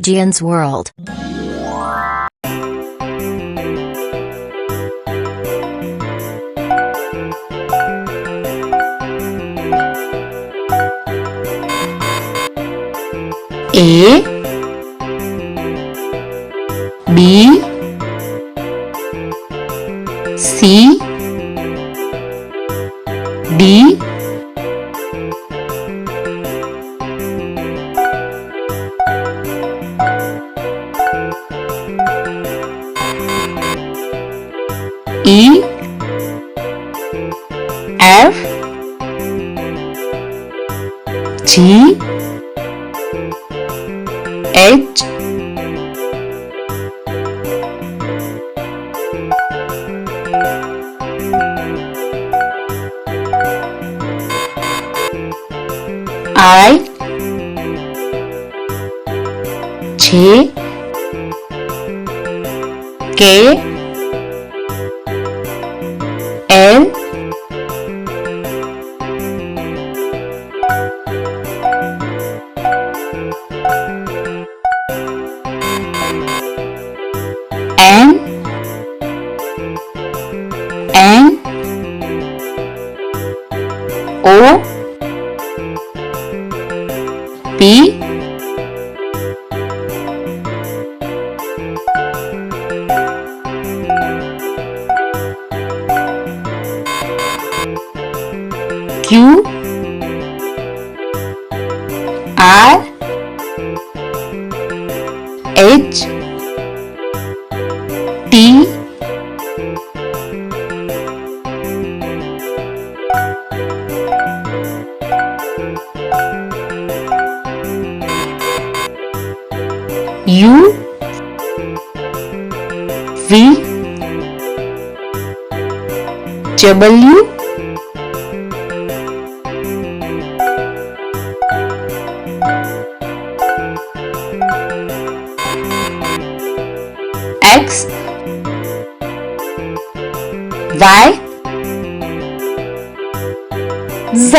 Jiyan's world. A B C D E F G H I J K L N O P Q R H T U V W X Y Z.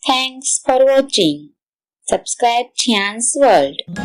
Thanks for watching. Subscribe Jiyan's World.